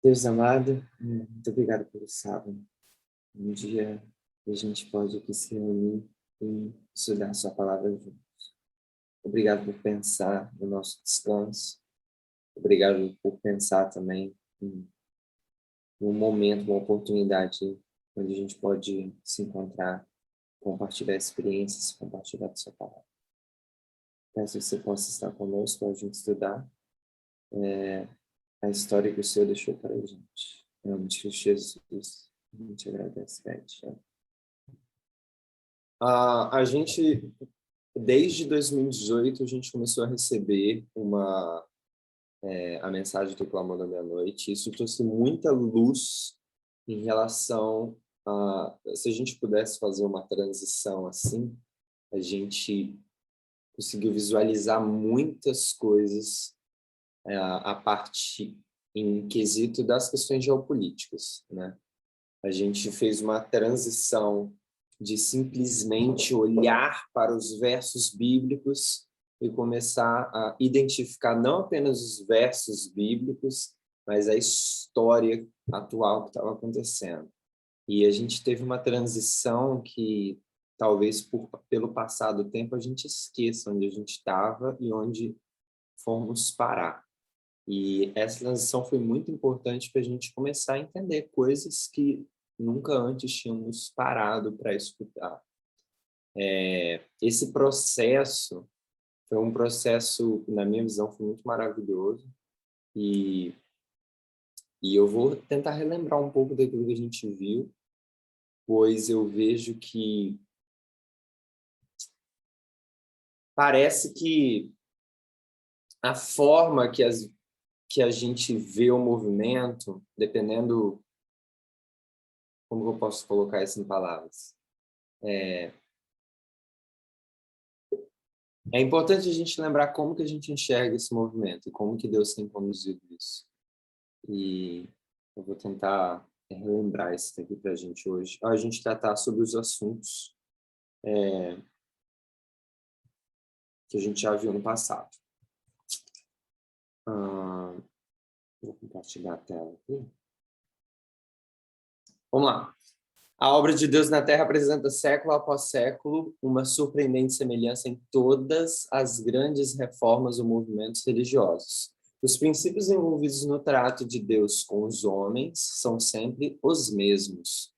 Deus amado, muito obrigado pelo sábado. Um dia que a gente pode aqui se reunir e estudar a sua palavra juntos. Obrigado por pensar no nosso descanso. Obrigado por pensar também em um momento, uma oportunidade onde a gente pode se encontrar, compartilhar experiências, compartilhar a sua palavra. Peço que você possa estar conosco para a gente estudar a história que o Senhor deixou para a gente. Em nome de Cristo Jesus, a gente agradece, Pede. A gente, desde 2018, a gente começou a receber a mensagem do Clamor da Meia-Noite. Isso trouxe muita luz em relação a... Se a gente pudesse fazer uma transição assim, a gente conseguiu visualizar muitas coisas a partir, em quesito das questões geopolíticas, né? A gente fez uma transição de simplesmente olhar para os versos bíblicos e começar a identificar não apenas os versos bíblicos, mas a história atual que estava acontecendo. E a gente teve uma transição que talvez pelo passar do tempo a gente esqueça onde a gente estava e onde fomos parar. E essa transição foi muito importante para a gente começar a entender coisas que nunca antes tínhamos parado para escutar. Esse processo foi um processo, na minha visão, foi muito maravilhoso. E eu vou tentar relembrar um pouco daquilo que a gente viu, pois eu vejo que parece que a forma que a gente vê o movimento, dependendo... Como eu posso colocar isso em palavras? É importante a gente lembrar como que a gente enxerga esse movimento e como que Deus tem conduzido isso. E eu vou tentar relembrar isso aqui para a gente hoje. A gente tratar sobre os assuntos que a gente já viu no passado. Vou compartilhar a tela aqui. Vamos lá. A obra de Deus na Terra apresenta século após século uma surpreendente semelhança em todas as grandes reformas ou movimentos religiosos. Os princípios envolvidos no trato de Deus com os homens são sempre os mesmos.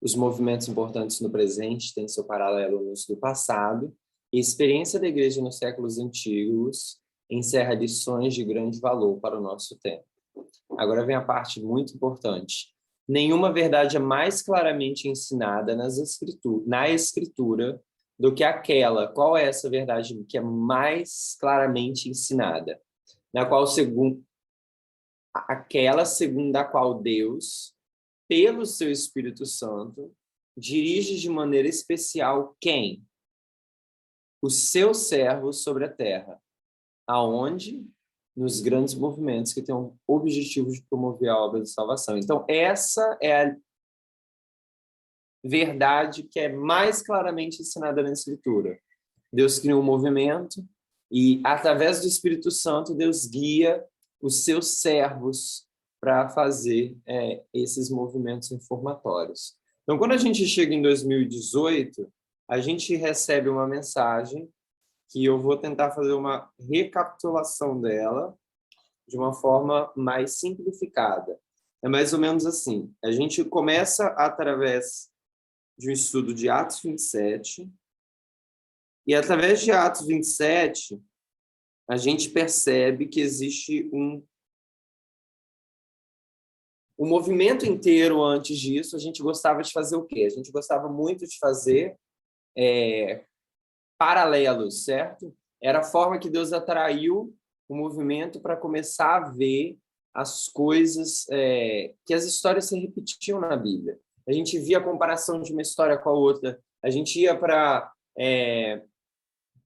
Os movimentos importantes no presente têm seu paralelo nos do passado, e a experiência da Igreja nos séculos antigos encerra lições de grande valor para o nosso tempo. Agora vem a parte muito importante. Nenhuma verdade é mais claramente ensinada na Escritura do que aquela. Qual é essa verdade que é mais claramente ensinada? Na qual, aquela segundo a qual Deus, pelo seu Espírito Santo, dirige de maneira especial quem? Os seus servos sobre a terra. Aonde? Nos grandes movimentos que têm o objetivo de promover a obra de salvação. Então, essa é a verdade que é mais claramente ensinada na Escritura. Deus criou um movimento e, através do Espírito Santo, Deus guia os seus servos para fazer esses movimentos informatórios. Então, quando a gente chega em 2018, a gente recebe uma mensagem que eu vou tentar fazer uma recapitulação dela de uma forma mais simplificada. É mais ou menos assim. A gente começa através de um estudo de Atos 27, e através de Atos 27, a gente percebe que existe um movimento inteiro antes disso. A gente gostava de fazer o quê? A gente gostava muito de fazer paralelos, certo? Era a forma que Deus atraiu o movimento para começar a ver as coisas, que as histórias se repetiam na Bíblia. A gente via a comparação de uma história com a outra. A gente ia para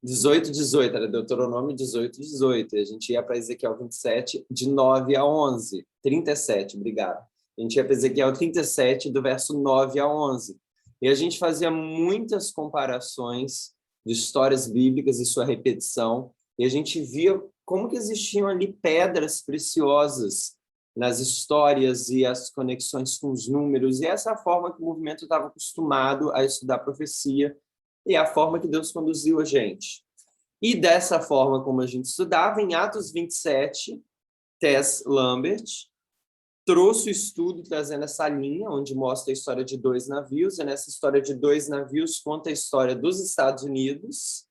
18:18, era Deuteronômio 18:18. A gente ia para Ezequiel 27, de 9 a 11. 37, obrigado. A gente ia para Ezequiel 37, do verso 9 a 11. E a gente fazia muitas comparações de histórias bíblicas e sua repetição, e a gente via como que existiam ali pedras preciosas nas histórias e as conexões com os números, e essa é a forma que o movimento estava acostumado a estudar profecia, e a forma que Deus conduziu a gente. E dessa forma como a gente estudava, em Atos 27, Tess Lambert trouxe o estudo trazendo essa linha, onde mostra a história de 2 navios, e nessa história de 2 navios conta a história dos Estados Unidos,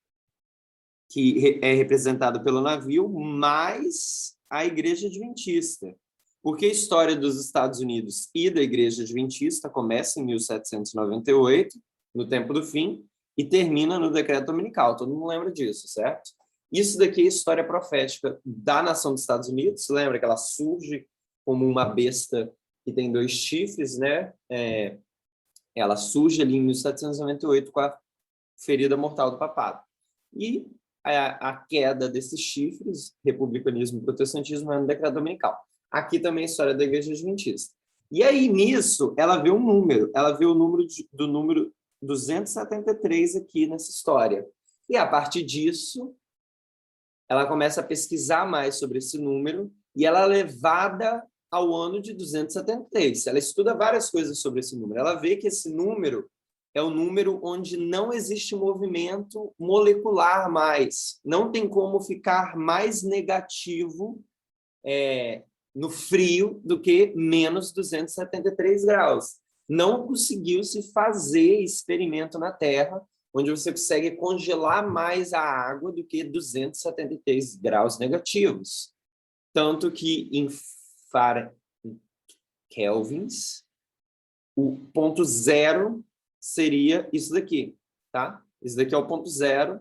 que é representado pelo navio, mais a Igreja Adventista. Porque a história dos Estados Unidos e da Igreja Adventista começa em 1798, no tempo do fim, e termina no decreto dominical. Todo mundo lembra disso, certo? Isso daqui é a história profética da nação dos Estados Unidos. Lembra que ela surge como uma besta que tem 2 chifres, né? Ela surge ali em 1798 com a ferida mortal do papado. E a queda desses chifres, republicanismo e protestantismo, é no decreto dominical. Aqui também a história da Igreja Adventista. E aí, nisso, ela vê um número. Ela vê o número do número 273 aqui nessa história. E, a partir disso, ela começa a pesquisar mais sobre esse número e ela é levada ao ano de 273. Ela estuda várias coisas sobre esse número. Ela vê que esse número é o número onde não existe movimento molecular mais. Não tem como ficar mais negativo no frio do que menos 273 graus. Não conseguiu se fazer experimento na Terra onde você consegue congelar mais a água do que 273 graus negativos. Tanto que em kelvins, o ponto zero seria isso daqui, tá? Isso daqui é o ponto zero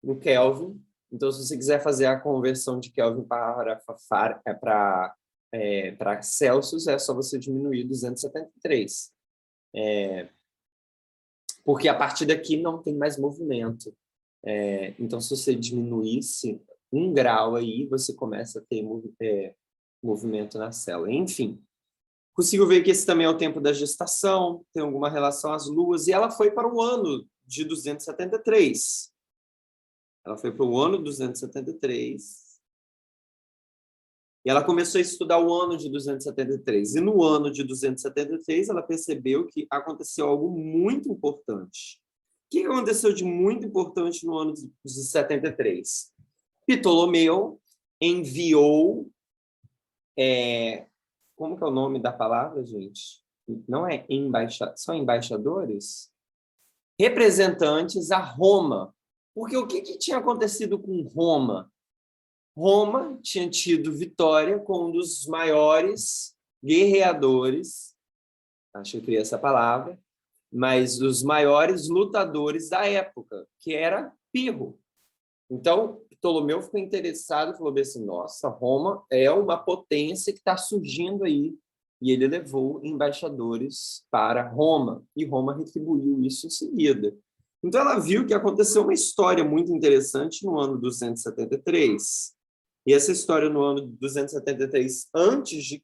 no Kelvin. Então, se você quiser fazer a conversão de Kelvin para Celsius, é só você diminuir 273. Porque a partir daqui não tem mais movimento. Então, se você diminuísse 1 grau aí, você começa a ter movimento na célula. Enfim, consigo ver que esse também é o tempo da gestação, tem alguma relação às luas, e ela foi para o ano de 273. Ela foi para o ano 273. E ela começou a estudar o ano de 273. E no ano de 273, ela percebeu que aconteceu algo muito importante. O que aconteceu de muito importante no ano de 73? Ptolomeu enviou... como que é o nome da palavra, gente? Não é são embaixadores? Representantes a Roma. Porque o que tinha acontecido com Roma? Roma tinha tido vitória com um dos maiores guerreadores, acho que eu criei essa palavra, mas os maiores lutadores da época, que era Pirro. Então, Ptolomeu ficou interessado e falou assim, nossa, Roma é uma potência que está surgindo aí. E ele levou embaixadores para Roma, e Roma retribuiu isso em seguida. Então, ela viu que aconteceu uma história muito interessante no ano 273. E essa história no ano 273 a.C.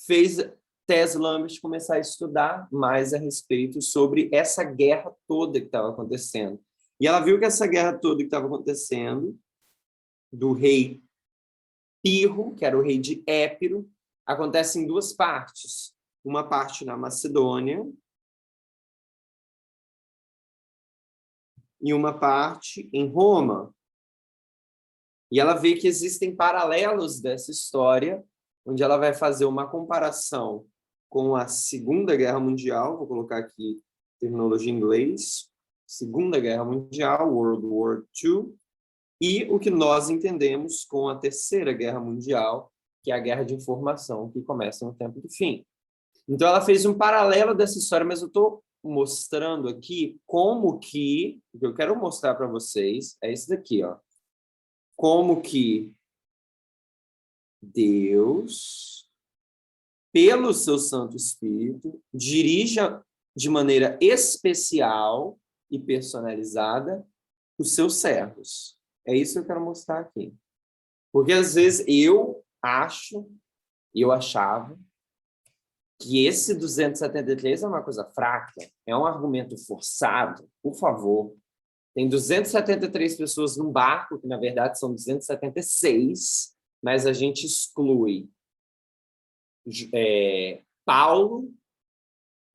fez Tess Lambert começar a estudar mais a respeito sobre essa guerra toda que estava acontecendo. E ela viu que essa guerra toda que estava acontecendo, do rei Pirro, que era o rei de Épiro, acontece em 2 partes. Uma parte na Macedônia e uma parte em Roma. E ela vê que existem paralelos dessa história, onde ela vai fazer uma comparação com a Segunda Guerra Mundial, vou colocar aqui terminologia em inglês, Segunda Guerra Mundial, World War II, e o que nós entendemos com a Terceira Guerra Mundial, que é a Guerra de Informação, que começa no tempo do fim. Então, ela fez um paralelo dessa história, mas eu estou mostrando aqui como que... O que eu quero mostrar para vocês é isso daqui, ó. Como que Deus, pelo seu Santo Espírito, dirija de maneira especial e personalizada os seus servos. É isso que eu quero mostrar aqui. Porque, às vezes, eu achava que esse 273 é uma coisa fraca, é um argumento forçado, por favor. Tem 273 pessoas num barco, que, na verdade, são 276, mas a gente exclui Paulo,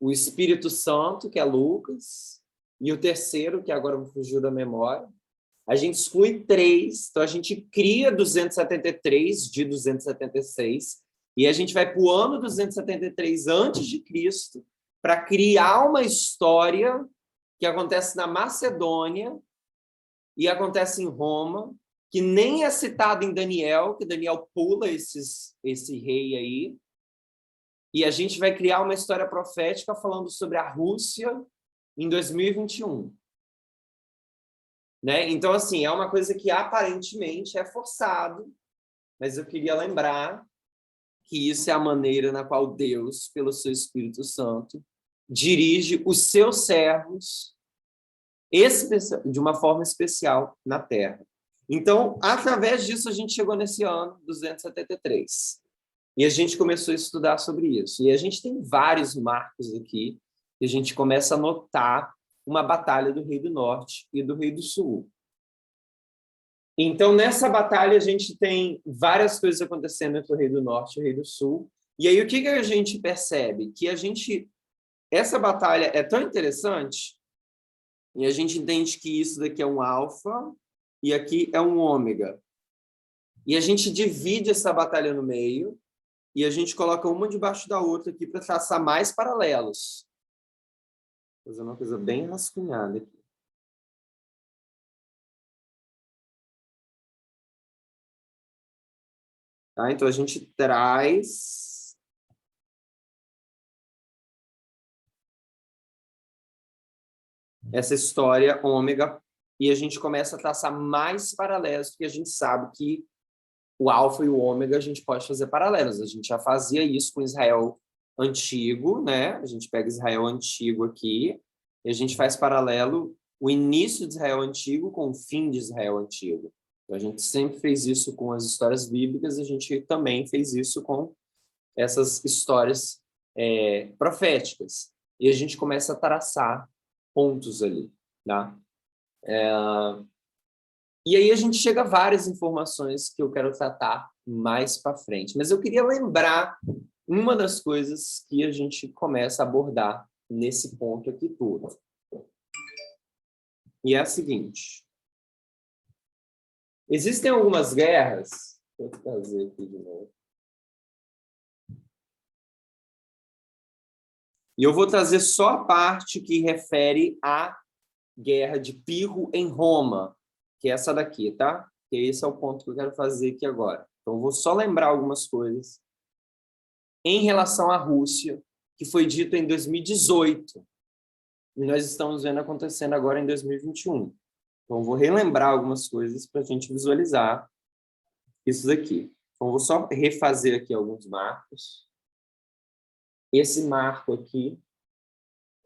o Espírito Santo, que é Lucas, e o terceiro, que agora me fugiu da memória. A gente exclui 3, então a gente cria 273 de 276, e a gente vai para o ano 273 antes de Cristo para criar uma história que acontece na Macedônia e acontece em Roma, que nem é citado em Daniel, que Daniel pula esse rei aí, e a gente vai criar uma história profética falando sobre a Rússia em 2021. Né? Então, assim, é uma coisa que aparentemente é forçado, mas eu queria lembrar que isso é a maneira na qual Deus, pelo seu Espírito Santo, dirige os seus servos de uma forma especial na Terra. Então, através disso, a gente chegou nesse ano 273. E a gente começou a estudar sobre isso. E a gente tem vários marcos aqui, e a gente começa a notar uma batalha do Rei do Norte e do Rei do Sul. Então, nessa batalha, a gente tem várias coisas acontecendo entre o Rei do Norte e o Rei do Sul. E aí, o que a gente percebe? Que essa batalha é tão interessante, e a gente entende que isso daqui é um alfa e aqui é um ômega. E a gente divide essa batalha no meio e a gente coloca uma debaixo da outra aqui para traçar mais paralelos. Vou fazer uma coisa bem rascunhada aqui. Tá? Então, a gente traz essa história ômega e a gente começa a traçar mais paralelos, porque a gente sabe que o alfa e o ômega a gente pode fazer paralelos. A gente já fazia isso com Israel antigo, né? A gente pega Israel antigo aqui e a gente faz paralelo o início de Israel antigo com o fim de Israel antigo. Então, a gente sempre fez isso com as histórias bíblicas, a gente também fez isso com essas histórias proféticas. E a gente começa a traçar pontos ali, tá? E aí a gente chega a várias informações que eu quero tratar mais para frente. Mas eu queria lembrar uma das coisas que a gente começa a abordar nesse ponto aqui todo. E é a seguinte. Existem algumas guerras... Vou trazer aqui de novo. E eu vou trazer só a parte que refere à guerra de Pirro em Roma, que é essa daqui, tá? Que esse é o ponto que eu quero fazer aqui agora. Então, eu vou só lembrar algumas coisas em relação à Rússia, que foi dito em 2018, e nós estamos vendo acontecendo agora em 2021. Então, eu vou relembrar algumas coisas para a gente visualizar isso daqui. Então, eu vou só refazer aqui alguns marcos. Esse marco aqui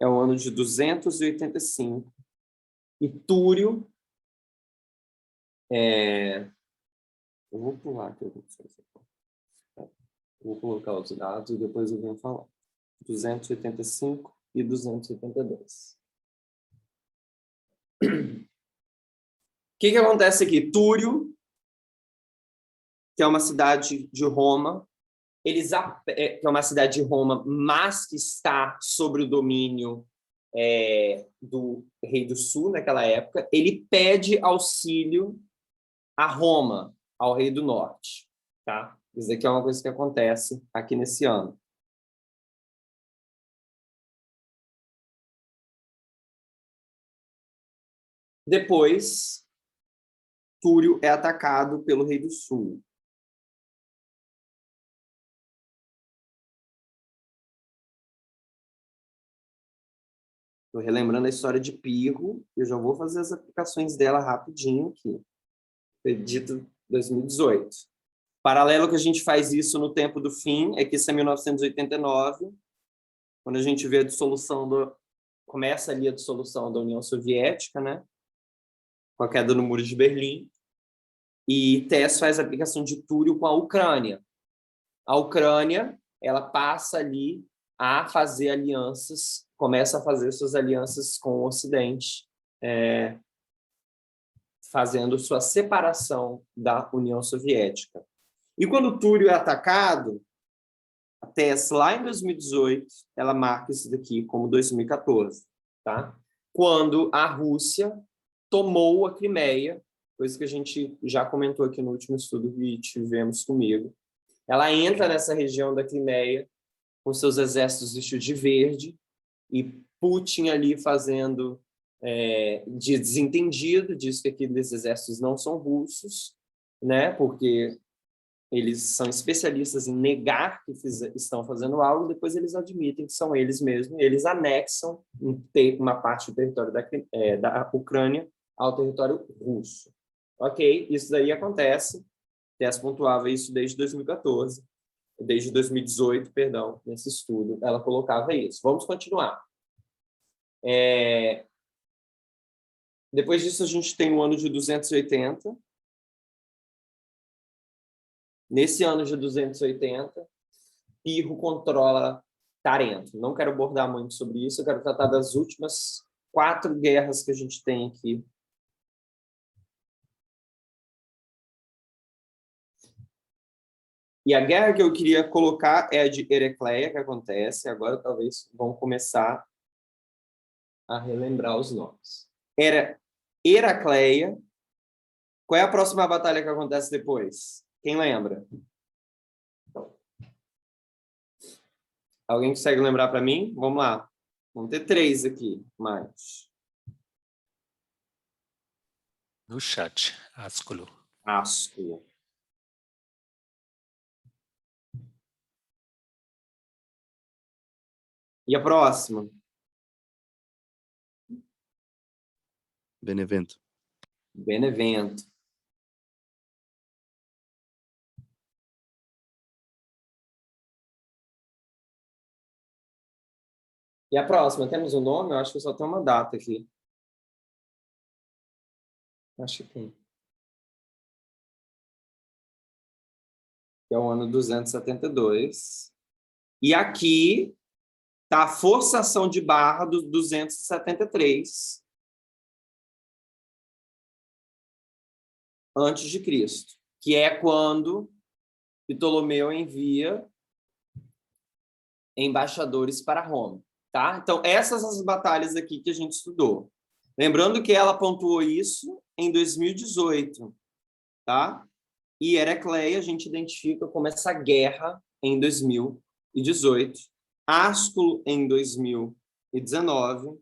é o ano de 285, e Túrio eu vou pular aqui. Vou colocar os dados e depois eu venho falar. 285 e 282. O que acontece aqui? Túrio, que é uma cidade de Roma, que é uma cidade de Roma, mas que está sob o domínio do Rei do Sul naquela época, ele pede auxílio a Roma, ao Rei do Norte. Tá? Isso aqui é uma coisa que acontece aqui nesse ano. Depois, Túrio é atacado pelo Rei do Sul. Estou relembrando a história de Pirro, eu já vou fazer as aplicações dela rapidinho aqui. Foi dito em 2018. Paralelo que a gente faz isso no tempo do fim, é que isso é 1989, quando a gente vê a dissolução começa ali a dissolução da União Soviética, né? Com a queda do Muro de Berlim, e Tess faz a aplicação de Túrio com a Ucrânia. A Ucrânia, ela passa ali a fazer alianças, começa a fazer suas alianças com o Ocidente, fazendo sua separação da União Soviética. E quando Túrio é atacado, a TESS, lá em 2018, ela marca isso daqui como 2014, tá? Quando a Rússia tomou a Crimeia, coisa que a gente já comentou aqui no último estudo que tivemos comigo. Ela entra nessa região da Crimeia com seus exércitos vestidos de verde e Putin ali fazendo de desentendido, diz que aqueles exércitos não são russos, né? Porque eles são especialistas em negar que estão fazendo algo, depois eles admitem que são eles mesmos, e eles anexam uma parte do território da Ucrânia ao território russo. Ok, isso daí acontece, Tess pontuava isso desde 2014, desde 2018, perdão, nesse estudo, ela colocava isso. Vamos continuar. Depois disso, a gente tem o ano de 280. Nesse ano de 280, Pirro controla Tarento. Não quero abordar muito sobre isso, eu quero tratar das últimas 4 guerras que a gente tem aqui. E a guerra que eu queria colocar é a de Heracleia, que acontece. Agora, talvez, vão começar a relembrar os nomes. Heracleia. Qual é a próxima batalha que acontece depois? Quem lembra? Alguém consegue lembrar para mim? Vamos lá. Vamos ter 3 aqui, mais. No chat, Asculo. Asculo. E a próxima? Benevento. Benevento. E a próxima, temos um nome? Eu acho que só tem uma data aqui. Acho que tem. Que é o ano 272. E aqui está a forçação de barra do 273 antes de Cristo, que é quando Ptolomeu envia embaixadores para Roma, tá? Então, essas são as batalhas aqui que a gente estudou. Lembrando que ela pontuou isso em 2018, tá? E Heracleia a gente identifica como essa guerra em 2018, Asculo em 2019,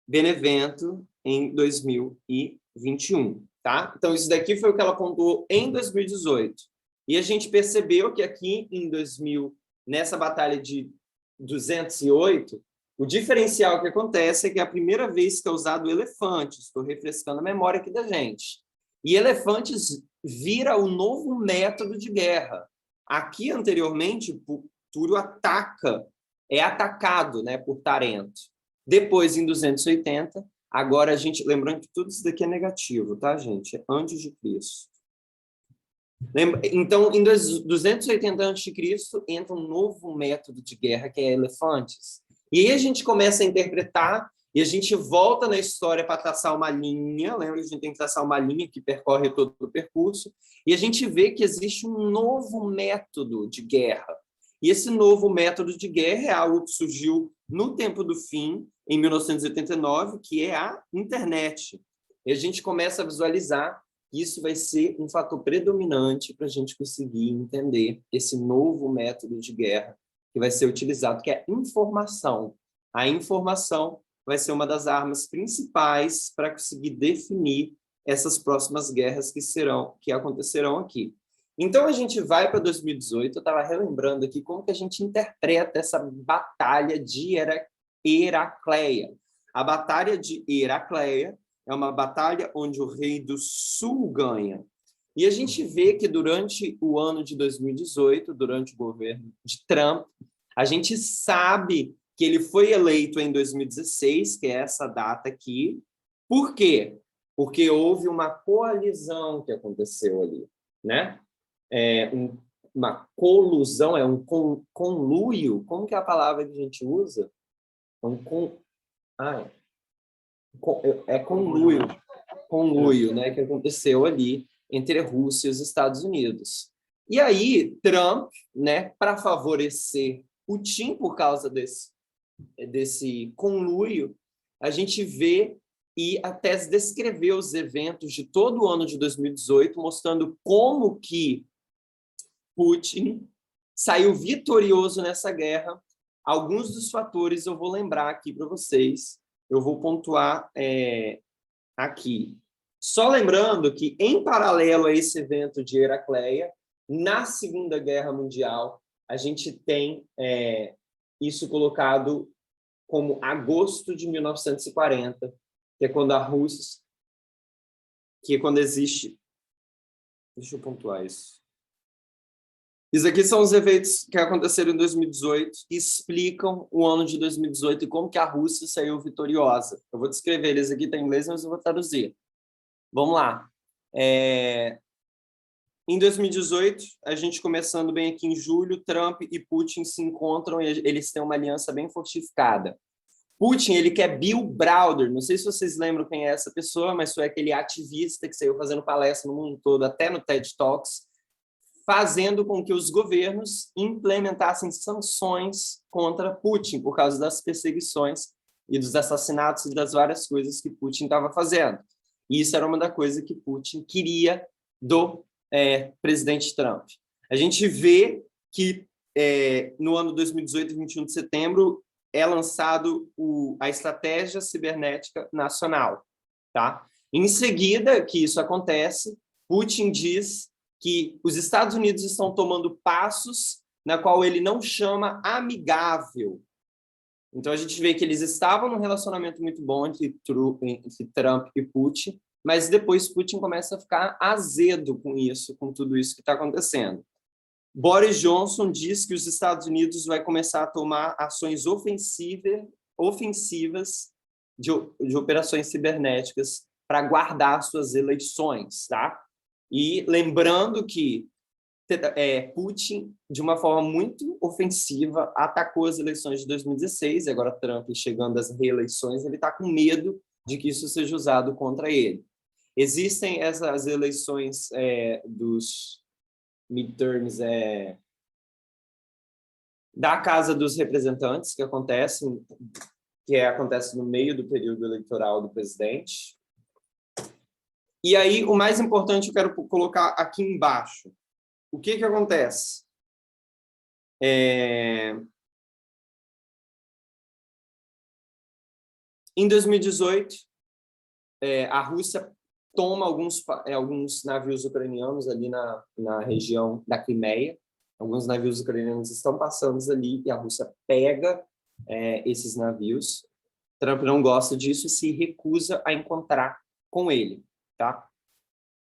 Benevento em 2021, tá? Então, isso daqui foi o que ela pontuou em 2018. E a gente percebeu que aqui em 2000, nessa batalha de 208, o diferencial que acontece é que é a primeira vez que é usado elefantes. Estou refrescando a memória aqui da gente. E elefantes vira o novo método de guerra. Aqui, anteriormente, Túrio é atacado, né, por Tarento. Depois, em 280, agora a gente... Lembrando que tudo isso daqui é negativo, tá, gente? É antes de Cristo. Então, em 280 a.C., entra um novo método de guerra, que é elefantes. E aí a gente começa a interpretar, e a gente volta na história para traçar uma linha, lembra que a gente tem que traçar uma linha que percorre todo o percurso, e a gente vê que existe um novo método de guerra. E esse novo método de guerra é algo que surgiu no tempo do fim, em 1989, que é a internet. E a gente começa a visualizar que isso vai ser um fator predominante para a gente conseguir entender esse novo método de guerra que vai ser utilizado, que é a informação. A informação vai ser uma das armas principais para conseguir definir essas próximas guerras que acontecerão aqui. Então, a gente vai para 2018, eu estava relembrando aqui como que a gente interpreta essa batalha de Heracleia. A batalha de Heracleia é uma batalha onde o rei do sul ganha. E a gente vê que durante o ano de 2018, durante o governo de Trump, a gente sabe que ele foi eleito em 2016, que é essa data aqui. Por quê? Porque houve uma coalizão que aconteceu ali, né? Uma colusão, conluio. Como que é a palavra que a gente usa? Conluio, né, que aconteceu ali entre a Rússia e os Estados Unidos. E aí, Trump, né, para favorecer Putin, por causa desse conluio, a gente vê e a tese descreveu os eventos de todo o ano de 2018, mostrando como que Putin saiu vitorioso nessa guerra. Alguns dos fatores eu vou lembrar aqui para vocês, eu vou pontuar aqui. Só lembrando que, em paralelo a esse evento de Heracleia, na Segunda Guerra Mundial, a gente tem isso colocado como agosto de 1940, que é quando a Rússia, que é quando existe... Deixa eu pontuar isso. Isso aqui são os eventos que aconteceram em 2018 que explicam o ano de 2018 e como que a Rússia saiu vitoriosa. Eu vou descrever eles aqui, está em inglês, mas eu vou traduzir. Vamos lá. Em 2018, a gente começando bem aqui em julho, Trump e Putin se encontram e eles têm uma aliança bem fortificada. Putin, ele quer Bill Browder, não sei se vocês lembram quem é essa pessoa, mas foi aquele ativista que saiu fazendo palestra no mundo todo, até no TED Talks, fazendo com que os governos implementassem sanções contra Putin por causa das perseguições e dos assassinatos e das várias coisas que Putin estava fazendo. E isso era uma das coisas que Putin queria do presidente Trump. A gente vê que no ano 2018, 21 de setembro, é lançado a Estratégia Cibernética Nacional. Tá? Em seguida que isso acontece, Putin diz que os Estados Unidos estão tomando passos na qual ele não chama amigável. Então, a gente vê que eles estavam num relacionamento muito bom entre Trump e Putin, mas depois Putin começa a ficar azedo com isso, com tudo isso que está acontecendo. Boris Johnson diz que os Estados Unidos vai começar a tomar ações ofensivas de operações cibernéticas para guardar suas eleições, tá? E lembrando que Putin, de uma forma muito ofensiva, atacou as eleições de 2016, e agora Trump, chegando às reeleições, ele está com medo de que isso seja usado contra ele. Existem essas eleições dos midterms da Casa dos Representantes, que acontece no meio do período eleitoral do presidente. E aí, o mais importante, eu quero colocar aqui embaixo. O que acontece? Em 2018, a Rússia toma alguns navios ucranianos ali na região da Crimeia. Alguns navios ucranianos estão passando ali e a Rússia pega esses navios. Trump não gosta disso e se recusa a encontrar com ele. Tá?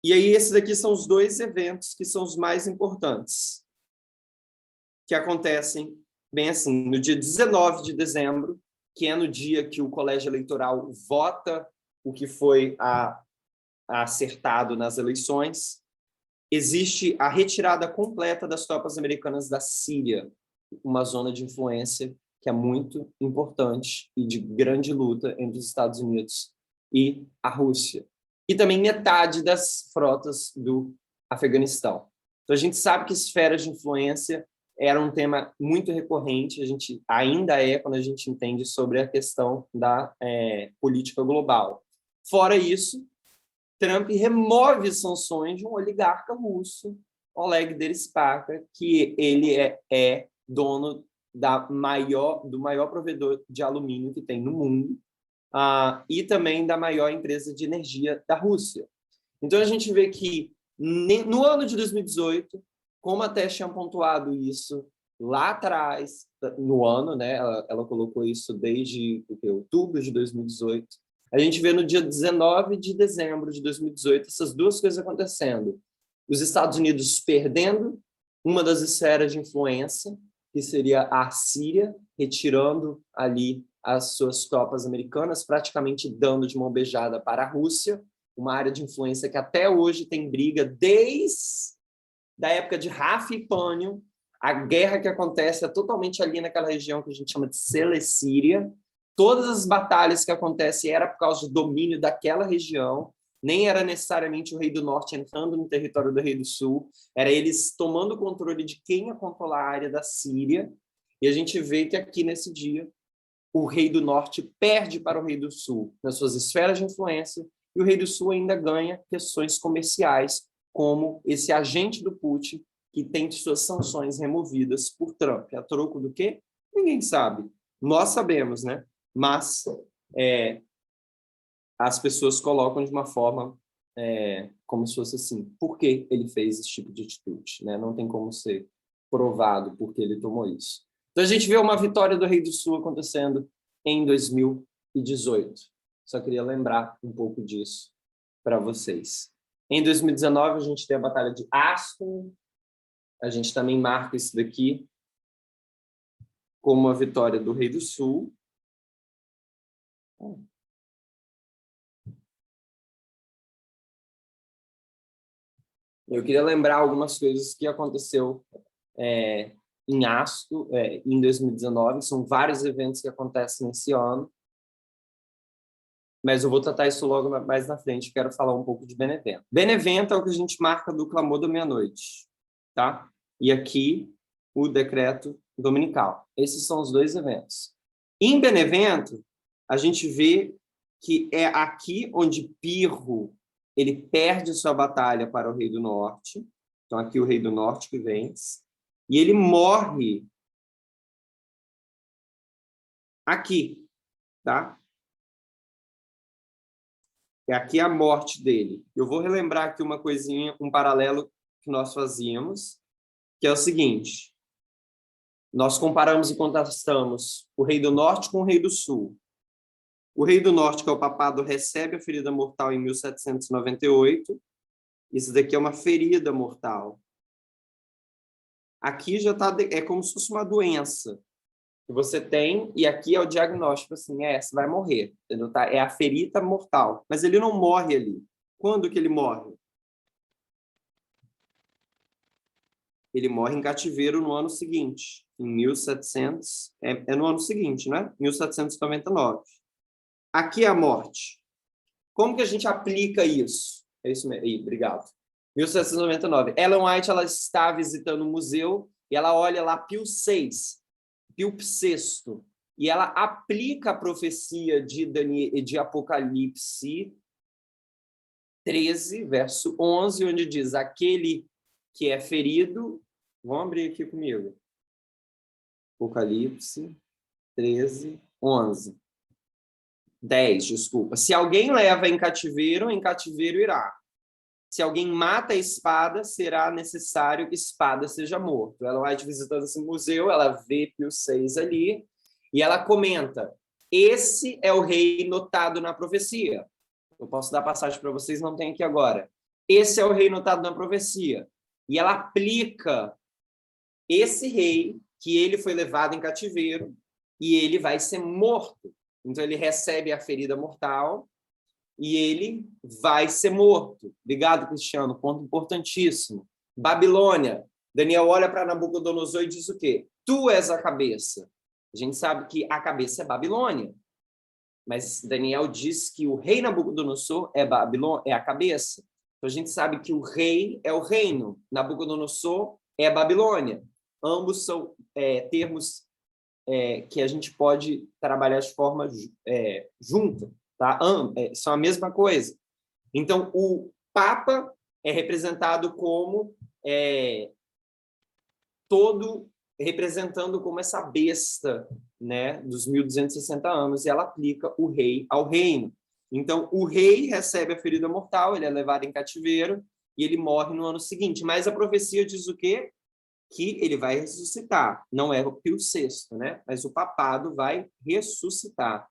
E aí, esses aqui são os dois eventos que são os mais importantes, que acontecem bem assim, no dia 19 de dezembro, que é no dia que o colégio eleitoral vota o que foi acertado nas eleições, existe a retirada completa das tropas americanas da Síria, uma zona de influência que é muito importante e de grande luta entre os Estados Unidos e a Rússia. E também metade das frotas do Afeganistão. Então, a gente sabe que esferas de influência era um tema muito recorrente, a gente ainda quando a gente entende sobre a questão da política global. Fora isso, Trump remove sanções de um oligarca russo, Oleg Deripaska, que ele é dono do maior provedor de alumínio que tem no mundo, e também da maior empresa de energia da Rússia. Então, a gente vê que, no ano de 2018, como até tinha pontuado isso lá atrás, no ano, né, ela colocou isso desde outubro de 2018, a gente vê no dia 19 de dezembro de 2018 essas duas coisas acontecendo. Os Estados Unidos perdendo uma das esferas de influência, que seria a Síria, retirando ali as suas tropas americanas, praticamente dando de mão beijada para a Rússia, uma área de influência que até hoje tem briga desde a época de Rafi e Pânion. A guerra que acontece é totalmente ali naquela região que a gente chama de Celecíria. Todas as batalhas que acontecem era por causa do domínio daquela região. Nem era necessariamente o rei do norte entrando no território do rei do sul, era eles tomando o controle de quem ia controlar a área da Síria, e a gente vê que aqui nesse dia o rei do norte perde para o rei do sul nas suas esferas de influência, e o rei do sul ainda ganha questões comerciais, como esse agente do Putin que tem suas sanções removidas por Trump. A troco do quê? Ninguém sabe. Nós sabemos, né? Mas as pessoas colocam de uma forma como se fosse assim, por que ele fez esse tipo de atitude? Né? Não tem como ser provado por que ele tomou isso. Então, a gente vê uma vitória do Rei do Sul acontecendo em 2018. Só queria lembrar um pouco disso para vocês. Em 2019, a gente tem a Batalha de Ascalon. A gente também marca isso daqui como a vitória do Rei do Sul. Eu queria lembrar algumas coisas que aconteceu em Ascalon, em 2019. São vários eventos que acontecem nesse ano. Mas eu vou tratar isso logo mais na frente. Quero falar um pouco de Benevento. Benevento é o que a gente marca do clamor da meia-noite, tá? E aqui o decreto dominical. Esses são os dois eventos. Em Benevento, a gente vê que é aqui onde Pirro ele perde sua batalha para o rei do norte. Então, aqui o rei do norte que vence. E ele morre aqui, tá? É aqui a morte dele. Eu vou relembrar aqui uma coisinha, um paralelo que nós fazíamos, que é o seguinte. Nós comparamos e contrastamos o rei do norte com o rei do sul. O rei do norte, que é o papado, recebe a ferida mortal em 1798. Isso daqui é uma ferida mortal. Aqui já está, é como se fosse uma doença que você tem, e aqui é o diagnóstico, assim, você vai morrer, entendeu? Tá? É a ferida mortal, mas ele não morre ali. Quando que ele morre? Ele morre em cativeiro no ano seguinte, em 1700, no ano seguinte, né? 1799. Aqui é a morte. Como que a gente aplica isso? É isso mesmo. Obrigado. 1799. Ellen White ela está visitando o museu e ela olha lá Pio VI, Pio VI, e ela aplica a profecia de Apocalipse 13, verso 11, onde diz: aquele que é ferido... Vamos abrir aqui comigo. Apocalipse 13, 11. 10, desculpa. Se alguém leva em cativeiro irá. Se alguém mata a espada, será necessário que a espada seja morto. Ela vai visitando esse museu, ela vê Pio VI ali, e ela comenta: esse é o rei notado na profecia. Eu posso dar passagem para vocês, não tem aqui agora. Esse é o rei notado na profecia. E ela aplica esse rei, que ele foi levado em cativeiro, e ele vai ser morto. Então, ele recebe a ferida mortal, e ele vai ser morto. Obrigado, Cristiano. Ponto importantíssimo. Babilônia. Daniel olha para Nabucodonosor e diz o quê? Tu és a cabeça. A gente sabe que a cabeça é Babilônia. Mas Daniel diz que o rei Nabucodonosor é a cabeça. Então, a gente sabe que o rei é o reino. Nabucodonosor é a Babilônia. Ambos são termos que a gente pode trabalhar de forma junta. Tá? São a mesma coisa. Então, o Papa é representado como representando como essa besta, né, dos 1260 anos, e ela aplica o rei ao reino. Então, o rei recebe a ferida mortal, ele é levado em cativeiro, e ele morre no ano seguinte. Mas a profecia diz o quê? Que ele vai ressuscitar. Não é o Pio VI, né? Mas o papado vai ressuscitar.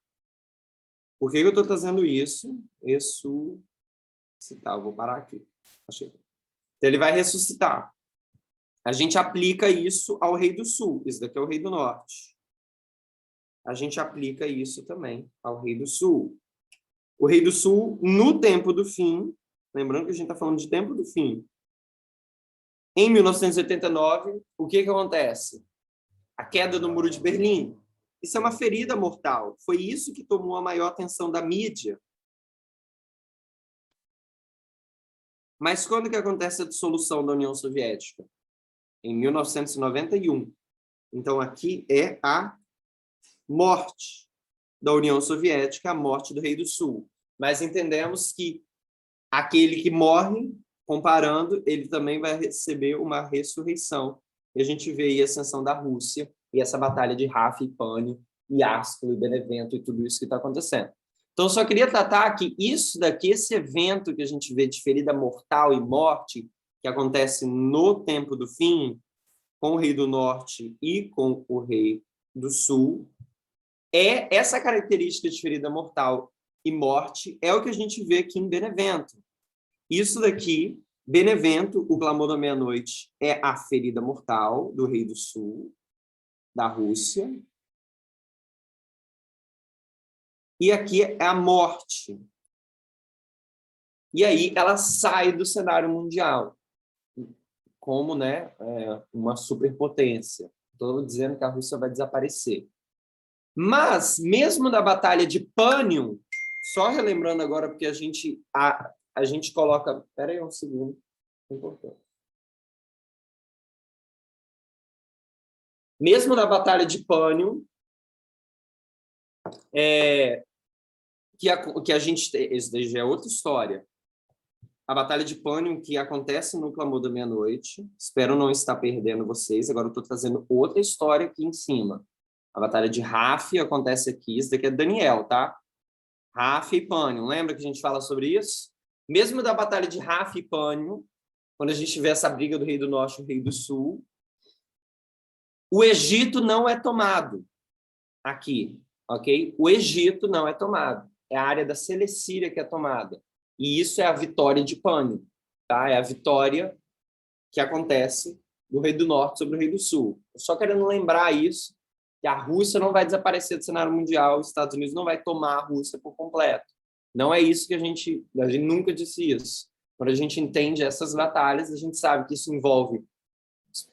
Por que eu estou trazendo isso? Ressuscitar. Eu vou parar aqui. Achei. Então, ele vai ressuscitar. A gente aplica isso ao rei do sul. Esse daqui é o rei do norte. A gente aplica isso também ao rei do sul. O rei do sul, no tempo do fim, lembrando que a gente está falando de tempo do fim, em 1989, o que acontece? A queda do Muro de Berlim. Isso é uma ferida mortal. Foi isso que tomou a maior atenção da mídia. Mas quando que acontece a dissolução da União Soviética? Em 1991. Então, aqui é a morte da União Soviética, a morte do Rei do Sul. Mas entendemos que aquele que morre, comparando, ele também vai receber uma ressurreição. E a gente vê aí a ascensão da Rússia e essa batalha de Rafa e Pânio, e Ascolo e Benevento e tudo isso que está acontecendo. Então, eu só queria tratar que isso daqui, esse evento que a gente vê de ferida mortal e morte, que acontece no tempo do fim, com o Rei do Norte e com o Rei do Sul, é essa característica de ferida mortal e morte, é o que a gente vê aqui em Benevento. Isso daqui, Benevento, o clamor da meia-noite, é a ferida mortal do Rei do Sul, da Rússia. E aqui é a morte. E aí ela sai do cenário mundial, como, né, uma superpotência. Estou dizendo que a Rússia vai desaparecer. Mas, mesmo na Batalha de Pânion, só relembrando agora, porque a gente coloca... Espera aí um segundo. Mesmo na Batalha de Pânion, que a gente tem... Isso daí já é outra história. A Batalha de Pânion, que acontece no Clamor da Meia-Noite. Espero não estar perdendo vocês. Agora eu estou trazendo outra história aqui em cima. A Batalha de Raf acontece aqui. Isso daqui é Daniel, tá? Raf e Pânion. Lembra que a gente fala sobre isso? Mesmo da Batalha de Raf e Pânion, quando a gente vê essa briga do Rei do Norte e o Rei do Sul, o Egito não é tomado aqui, ok? O Egito não é tomado. É a área da Celecíria que é tomada. E isso é a vitória de Pânion, tá? É a vitória que acontece do Rei do Norte sobre o Rei do Sul. Eu só querendo lembrar isso, que a Rússia não vai desaparecer do cenário mundial, os Estados Unidos não vai tomar a Rússia por completo. Não é isso que a gente nunca disse isso. Quando a gente entende essas batalhas, a gente sabe que isso envolve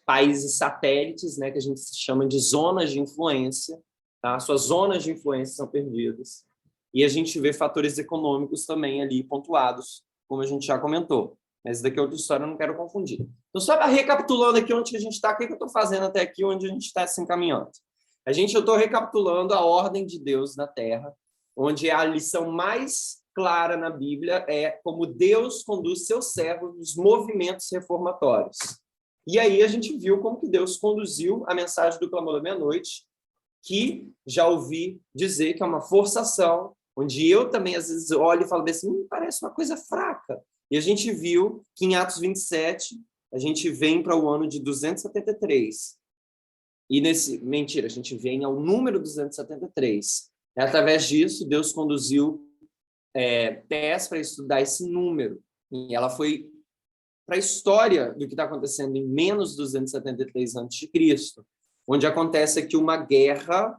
países satélites, né, que a gente chama de zonas de influência, tá? Suas zonas de influência são perdidas. E a gente vê fatores econômicos também ali pontuados, como a gente já comentou. Mas daqui é outra história, eu não quero confundir. Então, só recapitulando aqui onde a gente está, o que eu estou fazendo até aqui, onde a gente está se encaminhando. Eu estou recapitulando a ordem de Deus na Terra, onde a lição mais clara na Bíblia é como Deus conduz seus servos nos movimentos reformatórios. E aí a gente viu como que Deus conduziu a mensagem do Clamor da Meia-Noite, que já ouvi dizer que é uma forçação, onde eu também às vezes olho e falo assim, parece uma coisa fraca. E a gente viu que em Atos 27, a gente vem para o ano de 273. E mentira, a gente vem ao número 273. E, através disso, Deus conduziu Tess para estudar esse número. E ela foi para a história do que está acontecendo em menos 273 a.C., onde acontece aqui uma guerra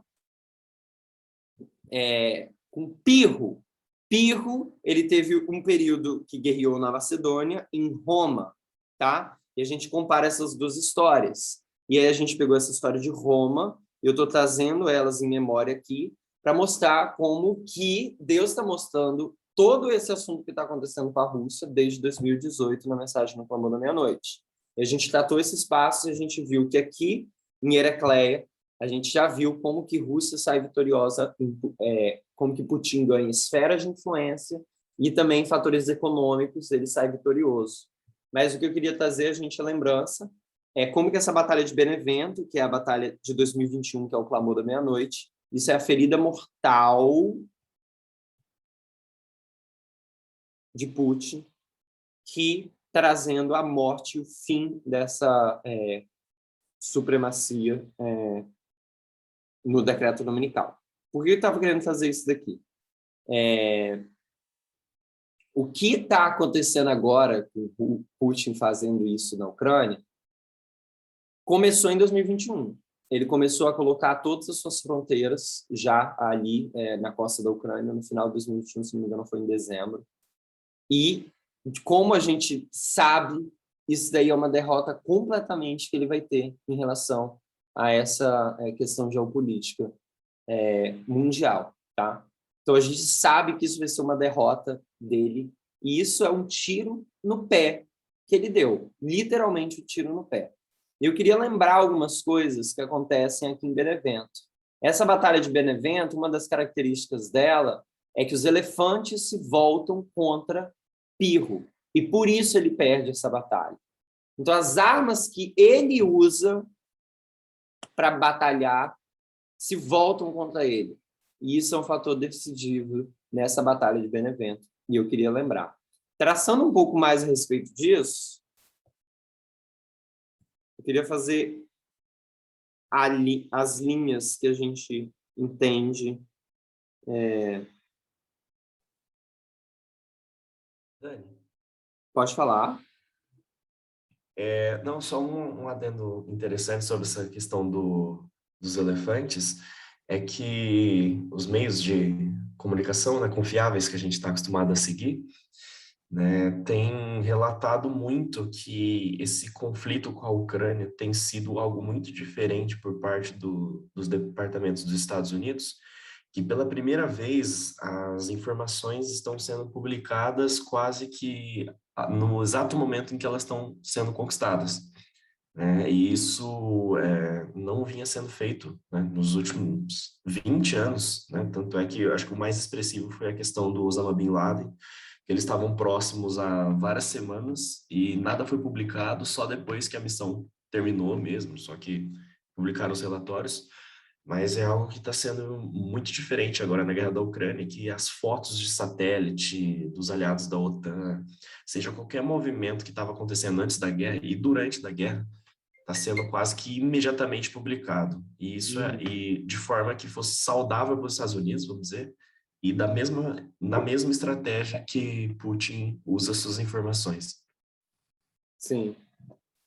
com Pirro. Pirro, ele teve um período que guerreou na Macedônia, em Roma, tá? E a gente compara essas duas histórias. E aí a gente pegou essa história de Roma, e eu estou trazendo elas em memória aqui, para mostrar como que Deus está mostrando todo esse assunto que está acontecendo com a Rússia desde 2018 na mensagem no Clamor da Meia-Noite. E a gente tratou esses passos e a gente viu que aqui, em Heracleia, a gente já viu como que Rússia sai vitoriosa, como que Putin ganha esferas de influência e também fatores econômicos, ele sai vitorioso. Mas o que eu queria trazer a gente a lembrança é como que essa batalha de Benevento, que é a batalha de 2021, que é o Clamor da Meia-Noite, isso é a ferida mortal de Putin, que trazendo a morte e o fim dessa supremacia no decreto dominical. Por que eu estava querendo fazer isso daqui? O que está acontecendo agora com o Putin fazendo isso na Ucrânia começou em 2021. Ele começou a colocar todas as suas fronteiras já ali na costa da Ucrânia, no final de 2021, se não me engano, foi em dezembro. E, como a gente sabe, isso daí é uma derrota completamente que ele vai ter em relação a essa questão geopolítica mundial, tá? Então, a gente sabe que isso vai ser uma derrota dele E isso é um tiro no pé que ele deu, literalmente um tiro no pé. Eu queria lembrar algumas coisas que acontecem aqui em Benevento. Essa batalha de Benevento, uma das características dela é que os elefantes se voltam contra Pirro, e por isso ele perde essa batalha. Então, as armas que ele usa para batalhar se voltam contra ele. E isso é um fator decisivo nessa batalha de Benevento. E eu queria lembrar. Traçando um pouco mais a respeito disso, eu queria fazer as linhas que a gente entende. Dani, Pode falar. não, só um adendo interessante sobre essa questão dos elefantes, é que os meios de comunicação, né, confiáveis que a gente está acostumado a seguir, né, tem relatado muito que esse conflito com a Ucrânia tem sido algo muito diferente por parte dos departamentos dos Estados Unidos, que pela primeira vez as informações estão sendo publicadas quase que no exato momento em que elas estão sendo conquistadas, né? E isso não vinha sendo feito, né, nos últimos 20 anos, né? Tanto é que eu acho que o mais expressivo foi a questão do Osama Bin Laden, que eles estavam próximos há várias semanas e nada foi publicado só depois que a missão terminou mesmo, só que publicaram os relatórios. Mas é algo que está sendo muito diferente agora na guerra da Ucrânia, que as fotos de satélite dos aliados da OTAN, seja qualquer movimento que estava acontecendo antes da guerra e durante da guerra, está sendo quase que imediatamente publicado. E isso e de forma que fosse saudável para os Estados Unidos, vamos dizer, e na mesma estratégia que Putin usa suas informações. Sim.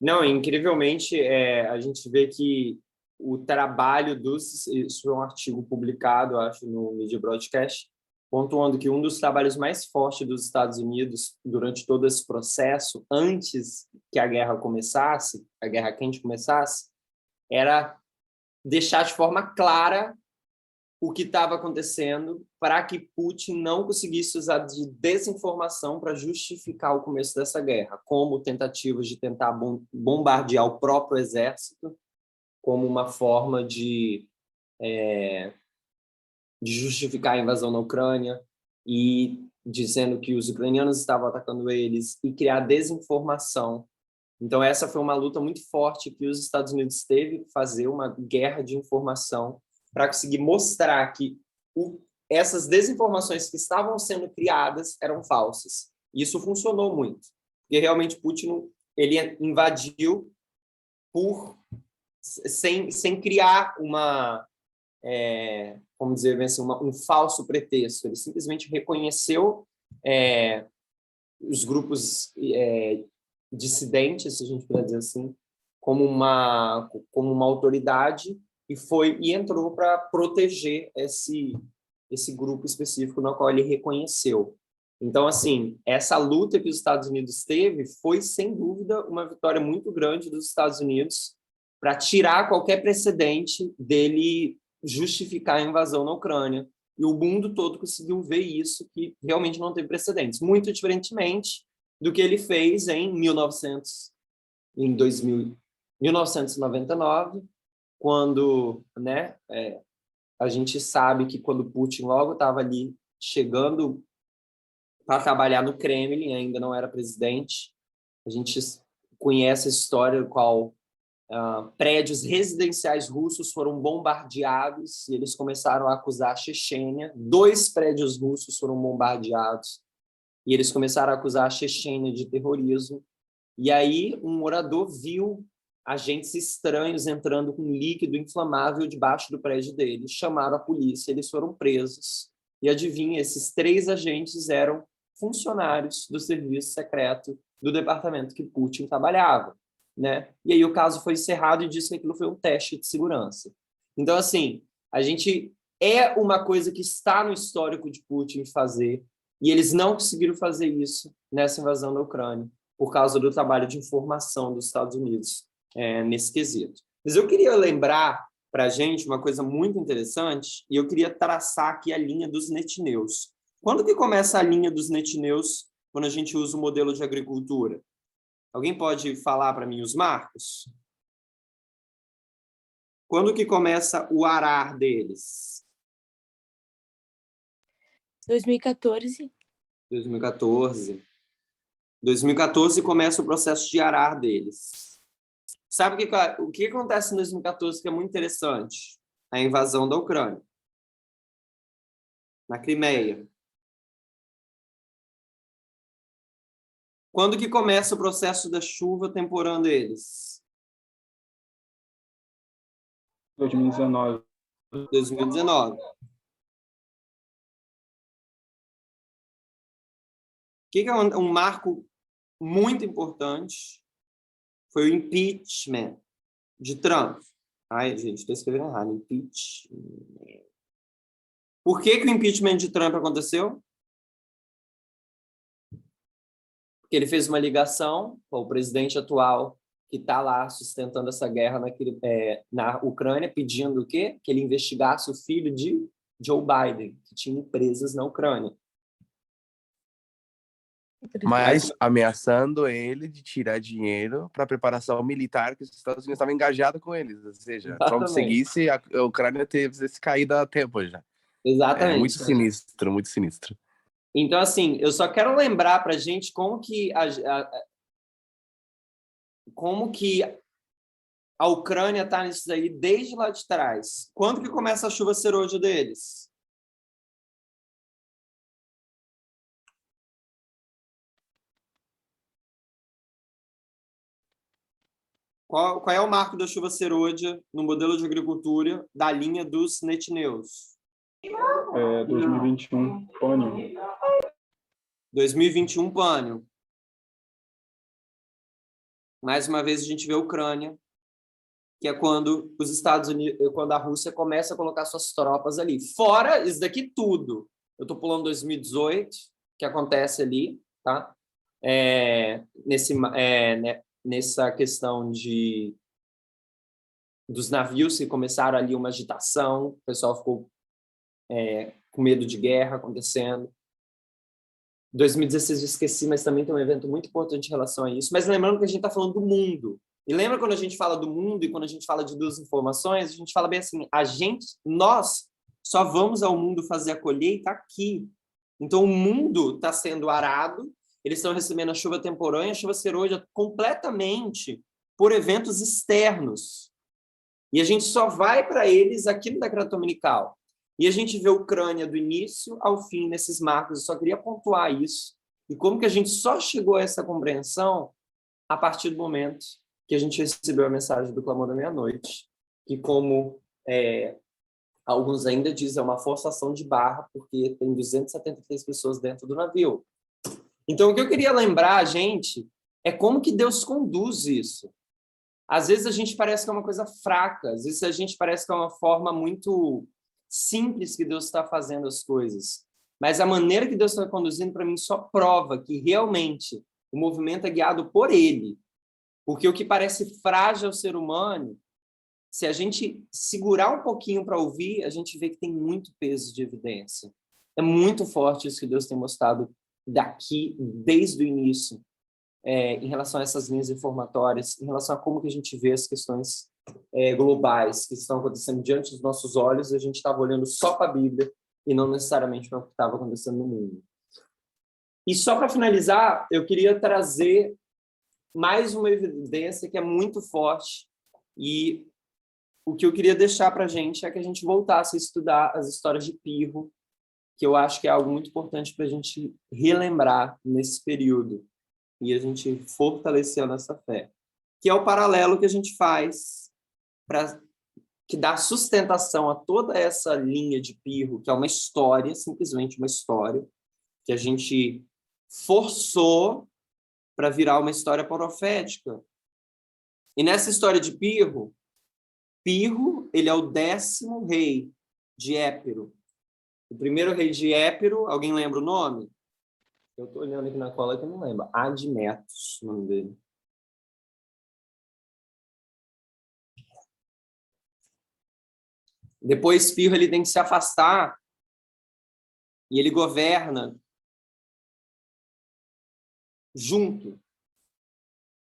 Não, incrivelmente, a gente vê que o trabalho isso foi um artigo publicado, acho, no Media Broadcast, pontuando que um dos trabalhos mais fortes dos Estados Unidos durante todo esse processo, antes que a guerra começasse, a guerra quente começasse, era deixar de forma clara o que estava acontecendo para que Putin não conseguisse usar de desinformação para justificar o começo dessa guerra, como tentativas de tentar bombardear o próprio exército, como uma forma de justificar a invasão na Ucrânia e dizendo que os ucranianos estavam atacando eles e criar desinformação. Então, essa foi uma luta muito forte que os Estados Unidos teve que fazer, uma guerra de informação para conseguir mostrar que essas desinformações que estavam sendo criadas eram falsas. E isso funcionou muito, porque realmente Putin ele invadiu sem criar vamos dizer assim, um falso pretexto. Ele simplesmente reconheceu os grupos dissidentes, se a gente puder dizer assim, como uma autoridade e entrou para proteger esse grupo específico no qual ele reconheceu. Então, assim, essa luta que os Estados Unidos teve foi, sem dúvida, uma vitória muito grande dos Estados Unidos para tirar qualquer precedente dele justificar a invasão na Ucrânia. E o mundo todo conseguiu ver isso, que realmente não teve precedentes. Muito diferentemente do que ele fez em 1999, quando, né, a gente sabe que quando Putin logo estava ali chegando para trabalhar no Kremlin, ainda não era presidente, a gente conhece a história do qual prédios residenciais russos foram bombardeados e eles começaram a acusar a Chechênia. 2 prédios russos foram bombardeados e eles começaram a acusar a Chechênia de terrorismo. E aí um morador viu agentes estranhos entrando com líquido inflamável debaixo do prédio deles, chamaram a polícia, eles foram presos. E adivinha, esses 3 agentes eram funcionários do serviço secreto do departamento que Putin trabalhava, né? E aí o caso foi encerrado e disse que aquilo foi um teste de segurança. Então, assim, a gente uma coisa que está no histórico de Putin fazer, e eles não conseguiram fazer isso nessa invasão da Ucrânia, por causa do trabalho de informação dos Estados Unidos nesse quesito. Mas eu queria lembrar para a gente uma coisa muito interessante, e eu queria traçar aqui a linha dos netineus. Quando que começa a linha dos netineus quando a gente usa o modelo de agricultura? Alguém pode falar para mim os marcos? Quando que começa o arar deles? 2014. 2014. 2014 começa o processo de arar deles. Sabe o que acontece em 2014 que é muito interessante? A invasão da Ucrânia, na Crimeia. Quando que começa o processo da chuva temporando eles? 2019. 2019. O que é um marco muito importante? Foi o impeachment de Trump. Ai, gente, estou escrevendo errado. Impeachment. Por que o impeachment de Trump aconteceu? Porque ele fez uma ligação com o presidente atual, que está lá sustentando essa guerra na Ucrânia, pedindo o quê? Que ele investigasse o filho de Joe Biden, que tinha empresas na Ucrânia. Mas ameaçando ele de tirar dinheiro para a preparação militar, que os Estados Unidos estavam engajados com eles. Ou seja, Trump seguisse, a Ucrânia teve esse caído a tempo já. Exatamente. É muito sinistro, muito sinistro. Então, assim, eu só quero lembrar para a gente como que a Ucrânia está nisso daí desde lá de trás. Quando que começa a chuva serôdia deles? Qual é o marco da chuva serôdia no modelo de agricultura da linha dos netineus? 2021, pânico. 2021, pânico. Mais uma vez a gente vê a Ucrânia, que é quando os Estados Unidos, quando a Rússia começa a colocar suas tropas ali. Fora isso daqui tudo. Eu estou pulando 2018, que acontece ali, tá? Nessa questão dos navios que começaram ali uma agitação, o pessoal ficou com medo de guerra acontecendo. 2016 eu esqueci, mas também tem um evento muito importante em relação a isso. Mas lembrando que a gente está falando do mundo. E lembra quando a gente fala do mundo e quando a gente fala de duas informações, a gente fala bem assim, nós só vamos ao mundo fazer a colheita aqui. Então o mundo está sendo arado, eles estão recebendo a chuva temporânea, a chuva serôdia completamente por eventos externos. E a gente só vai para eles aqui no decreto dominical. E a gente vê a Ucrânia do início ao fim nesses marcos. Eu só queria pontuar isso. E como que a gente só chegou a essa compreensão a partir do momento que a gente recebeu a mensagem do Clamor da Meia-Noite, que como alguns ainda dizem, é uma forçação de barra, porque tem 273 pessoas dentro do navio. Então, o que eu queria lembrar a gente é como que Deus conduz isso. Às vezes a gente parece que é uma coisa fraca, às vezes a gente parece que é uma forma muito simples que Deus está fazendo as coisas. Mas a maneira que Deus está conduzindo, para mim, só prova que realmente o movimento é guiado por Ele. Porque o que parece frágil ao ser humano, se a gente segurar um pouquinho para ouvir, a gente vê que tem muito peso de evidência. É muito forte isso que Deus tem mostrado daqui, desde o início, em relação a essas linhas informatórias, em relação a como que a gente vê as questões globais que estão acontecendo diante dos nossos olhos, e a gente estava olhando só para a Bíblia e não necessariamente para o que estava acontecendo no mundo. E só para finalizar, eu queria trazer mais uma evidência que é muito forte, e o que eu queria deixar para a gente é que a gente voltasse a estudar as histórias de Pirro, que eu acho que é algo muito importante para a gente relembrar nesse período, e a gente fortalecer a nossa fé, que é o paralelo que a gente faz que dá sustentação a toda essa linha de Pirro, que é uma história, simplesmente uma história, que a gente forçou para virar uma história profética. E nessa história de Pirro, ele é o 10º rei de Épiro. O primeiro rei de Épiro, alguém lembra o nome? Eu estou olhando aqui na cola que eu não lembro. Admetus, o nome dele. Depois, Pirro ele tem que se afastar e ele governa junto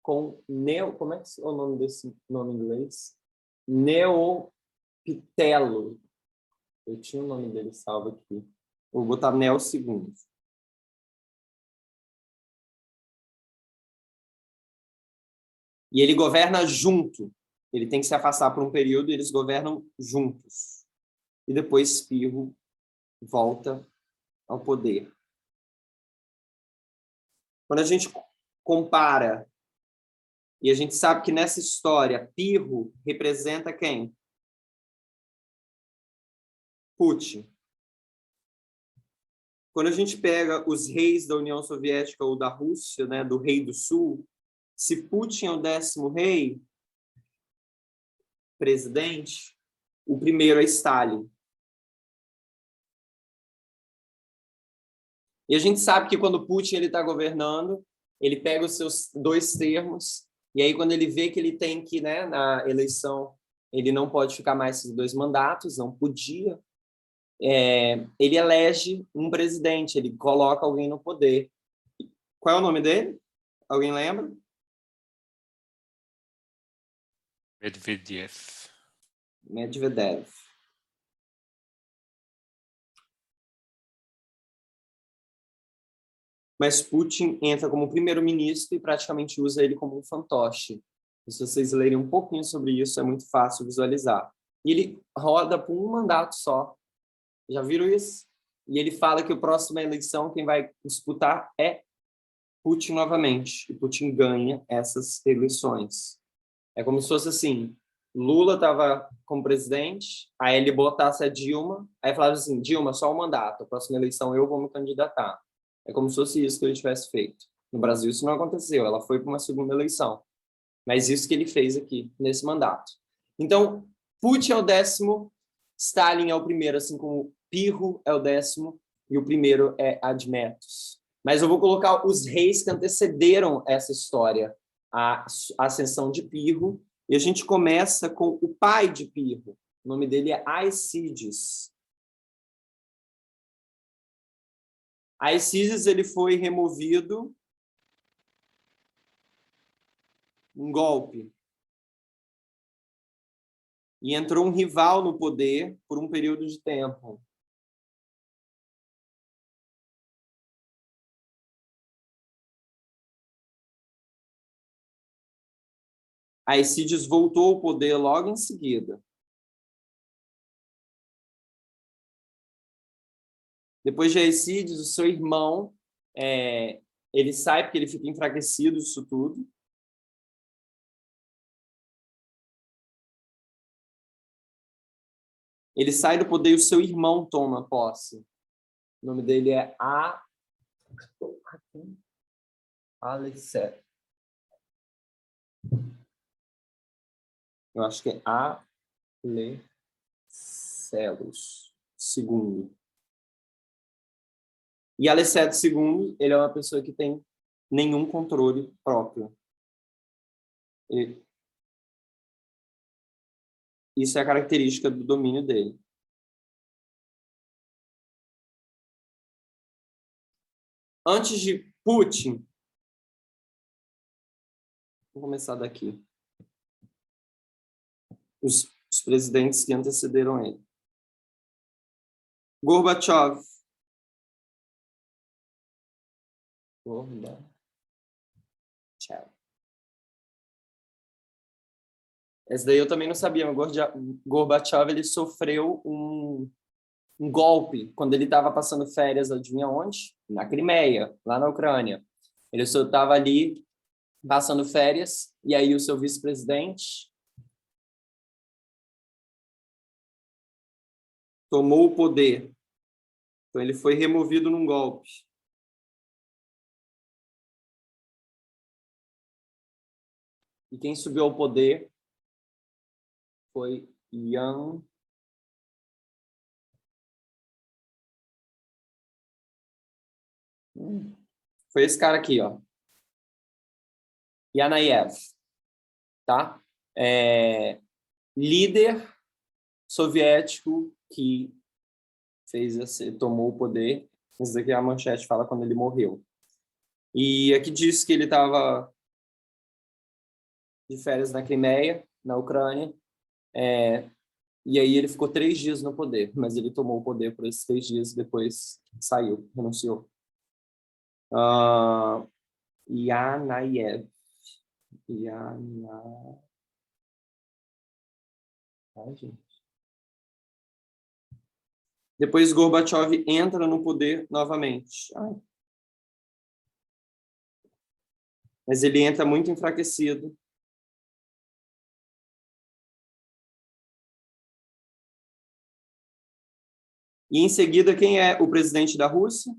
com como é que é o nome desse nome em inglês? Neopitelo. Eu tinha o nome dele salvo aqui. Vou botar Neo II. E ele governa junto. Ele tem que se afastar por um período e eles governam juntos. E depois Pirro volta ao poder. Quando a gente compara, e a gente sabe que nessa história, Pirro representa quem? Putin. Quando a gente pega os reis da União Soviética ou da Rússia, né, do Rei do Sul, se Putin é o 10º rei, presidente, o primeiro é Stalin. E a gente sabe que quando Putin está governando, ele pega os seus 2 termos, e aí quando ele vê que ele tem que, né, na eleição, ele não pode ficar mais esses 2 mandatos, não podia, ele elege um presidente, ele coloca alguém no poder. Qual é o nome dele? Alguém lembra? Medvedev. Medvedev. Mas Putin entra como primeiro-ministro e praticamente usa ele como um fantoche. E se vocês lerem um pouquinho sobre isso, é muito fácil visualizar. E ele roda por um mandato só. Já viram isso? E ele fala que a próxima eleição, quem vai disputar é Putin novamente. E Putin ganha essas eleições. É como se fosse assim, Lula estava como presidente, aí ele botasse a Dilma, aí falava assim, Dilma, só um mandato, a próxima eleição eu vou me candidatar. É como se fosse isso que ele tivesse feito. No Brasil isso não aconteceu, ela foi para uma segunda eleição. Mas isso que ele fez aqui, nesse mandato. Então, Putin é o 10º, Stalin é o primeiro, assim como Pirro é o 10º, e o primeiro é Admetus. Mas eu vou colocar os reis que antecederam essa história, a ascensão de Pirro, e a gente começa com o pai de Pirro. O nome dele é Aicides. Aicides, ele foi removido um golpe. E entrou um rival no poder por um período de tempo. Aicides voltou ao poder logo em seguida. Depois de Aicides, o seu irmão, ele sai porque ele fica enfraquecido disso tudo. Ele sai do poder e o seu irmão toma posse. O nome dele é Alecet. Eu acho que é Alecelus II. E Alecet II, ele é uma pessoa que tem nenhum controle próprio. Isso é a característica do domínio dele. Antes de Putin, vou começar daqui. Os presidentes que antecederam ele. Gorbachev. Esse daí eu também não sabia. O Gorbachev, ele sofreu um golpe quando ele estava passando férias, adivinha onde? Na Crimeia, lá na Ucrânia. Ele só estava ali passando férias, e aí o seu vice-presidente tomou o poder. Então ele foi removido num golpe. E quem subiu ao poder foi Yan. Foi esse cara aqui, ó. Yanayev, tá? Líder soviético que tomou o poder. Isso daqui a manchete fala quando ele morreu. E aqui diz que ele estava de férias na Crimeia, na Ucrânia, e aí ele ficou 3 dias no poder, mas ele tomou o poder por esses 3 dias e depois saiu, renunciou. Yanayev. Ai, gente. Depois Gorbachev entra no poder novamente. Mas ele entra muito enfraquecido. E em seguida, quem é o presidente da Rússia?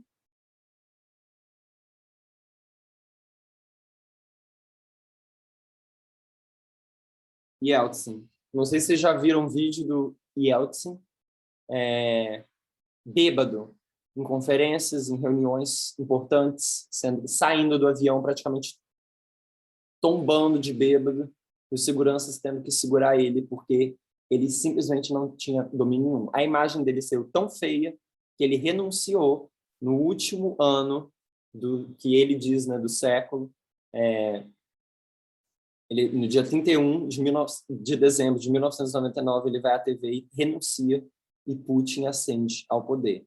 Yeltsin. Não sei se vocês já viram um vídeo do Yeltsin, bêbado, em conferências, em reuniões importantes, saindo do avião praticamente tombando de bêbado, e os seguranças tendo que segurar ele, porque ele simplesmente não tinha domínio nenhum. A imagem dele saiu tão feia que ele renunciou no último ano que ele diz, né, do século. Ele, no dia 31 de dezembro de 1999, ele vai à TV e renuncia, e Putin ascende ao poder.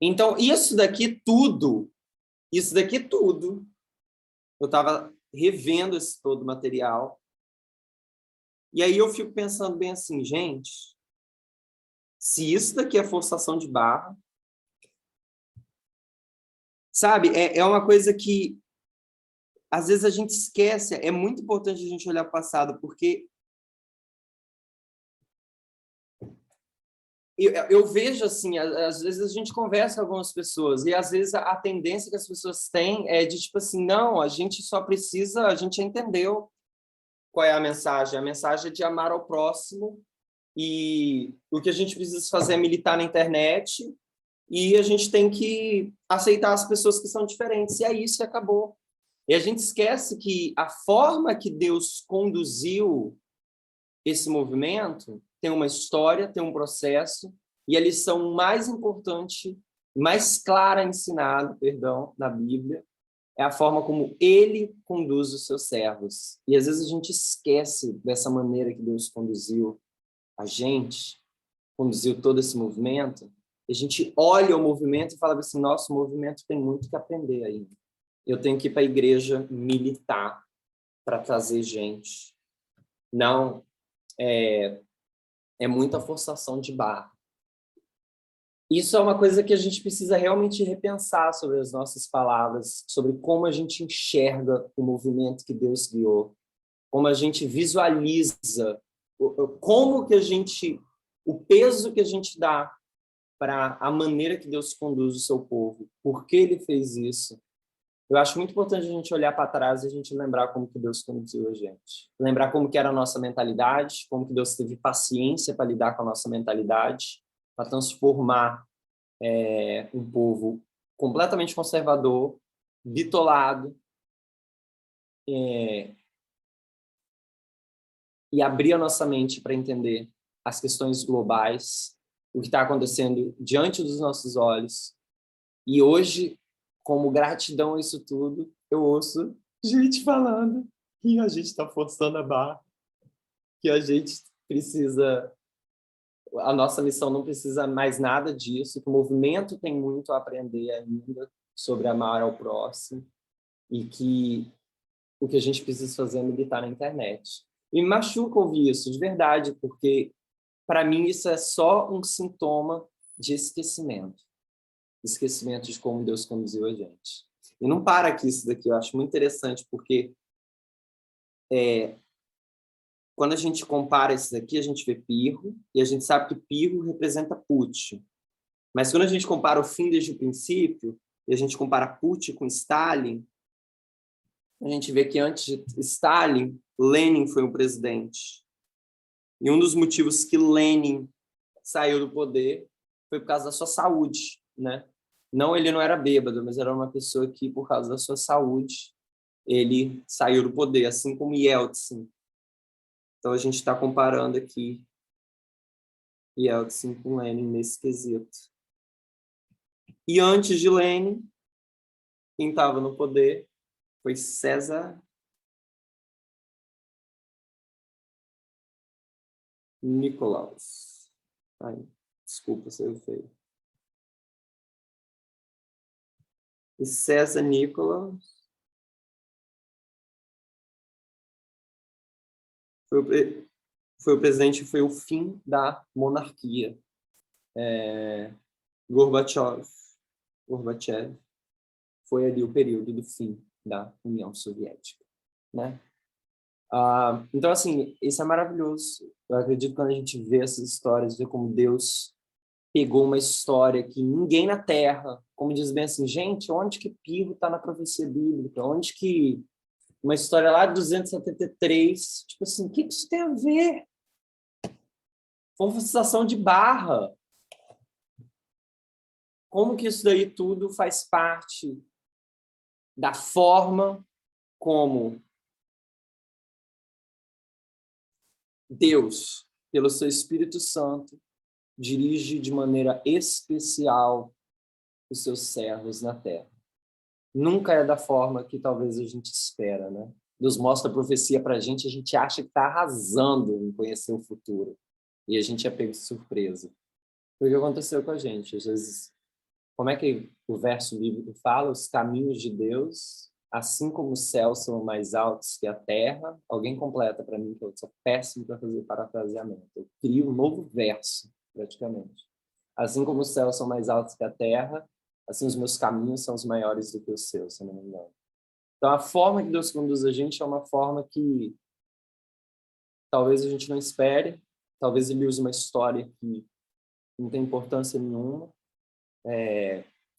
Então, isso daqui tudo, eu estava revendo todo o material, e aí eu fico pensando bem assim, gente, se isso daqui é forçação de barra, sabe, é uma coisa que às vezes a gente esquece, é muito importante a gente olhar para o passado, porque eu vejo assim, às vezes a gente conversa com algumas pessoas, e às vezes a tendência que as pessoas têm é de tipo assim, não, a gente só precisa, a gente entendeu qual é a mensagem é de amar ao próximo, e o que a gente precisa fazer é militar na internet, e a gente tem que aceitar as pessoas que são diferentes, e é isso, e acabou. E a gente esquece que a forma que Deus conduziu esse movimento tem uma história, tem um processo, e a lição mais importante, mais clara ensinada, na Bíblia, é a forma como ele conduz os seus servos. E às vezes a gente esquece dessa maneira que Deus conduziu a gente, conduziu todo esse movimento, e a gente olha o movimento e fala assim, nosso movimento tem muito que aprender ainda. Eu tenho que ir para a igreja militar para trazer gente. Não, é muita forçação de barra. Isso é uma coisa que a gente precisa realmente repensar sobre as nossas palavras, sobre como a gente enxerga o movimento que Deus guiou, como a gente visualiza, como que o peso que a gente dá para a maneira que Deus conduz o seu povo, por que ele fez isso. Eu acho muito importante a gente olhar para trás e a gente lembrar como que Deus conduziu a gente. Lembrar como que era a nossa mentalidade, como que Deus teve paciência para lidar com a nossa mentalidade, para transformar um povo completamente conservador, bitolado, e abrir a nossa mente para entender as questões globais, o que está acontecendo diante dos nossos olhos. E hoje, como gratidão a isso tudo, eu ouço gente falando que a gente está forçando a barra, que a gente precisa, a nossa missão não precisa mais nada disso, que o movimento tem muito a aprender ainda sobre amar ao próximo, e que o que a gente precisa fazer é militar na internet. E me machuca ouvir isso, de verdade, porque para mim isso é só um sintoma de esquecimento de como Deus conduziu a gente. E não para aqui isso daqui, eu acho muito interessante, porque quando a gente compara isso daqui, a gente vê Pirro, e a gente sabe que Pirro representa Putin. Mas quando a gente compara o fim desde o princípio, e a gente compara Putin com Stalin, a gente vê que antes de Stalin, Lenin foi um presidente. E um dos motivos que Lenin saiu do poder foi por causa da sua saúde, né? Não, ele não era bêbado, mas era uma pessoa que, por causa da sua saúde, ele saiu do poder, assim como Yeltsin. Então, a gente está comparando aqui Yeltsin com Lenin nesse quesito. E antes de Lenin, quem estava no poder foi César Nicolaus. Ai, desculpa se eu feio. E César Nicolaus foi o presidente, foi o fim da monarquia. Gorbachev foi ali o período do fim da União Soviética, né? Então, assim, isso é maravilhoso. Eu acredito que quando a gente vê essas histórias, vê como Deus pegou uma história que ninguém na Terra, como diz bem assim, gente, onde que Pirro está na profecia bíblica? Onde que uma história lá de 273, tipo assim, o que isso tem a ver? Foi uma forçação de barra. Como que isso daí tudo faz parte da forma como Deus, pelo seu Espírito Santo, dirige de maneira especial os seus servos na Terra. Nunca é da forma que talvez a gente espera, né? Deus mostra a profecia para a gente acha que está arrasando em conhecer o futuro. E a gente é pego de surpresa. Foi o que aconteceu com a gente. Às vezes, como é que o verso bíblico fala? Os caminhos de Deus, assim como os céus são mais altos que a terra. Alguém completa para mim, que eu sou péssimo para fazer parafraseamento. Eu crio um novo verso, praticamente. Assim como os céus são mais altos que a terra, assim os meus caminhos são os maiores do que os seus, se não me engano. Então, a forma que Deus conduz a gente é uma forma que talvez a gente não espere, talvez ele use uma história que não tem importância nenhuma,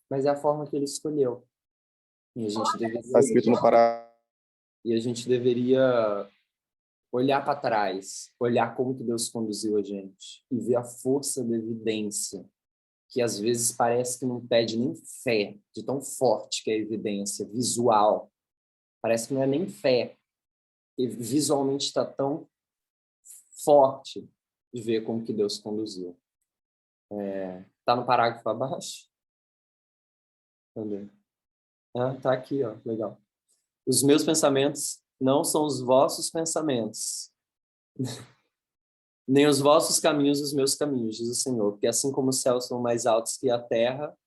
mas é a forma que ele escolheu. E a gente deveria, Está escrito no Pará. e a gente deveria olhar para trás, olhar como que Deus conduziu a gente e ver a força da evidência, que às vezes parece que não pede nem fé, de tão forte que é a evidência visual. Parece que não é nem fé, e visualmente está tão forte de ver como que Deus conduziu. Tá no parágrafo abaixo? Cadê? Tá aqui, ó, legal. Os meus pensamentos não são os vossos pensamentos, nem os vossos caminhos os meus caminhos, diz o Senhor. Porque assim como os céus são mais altos que a terra,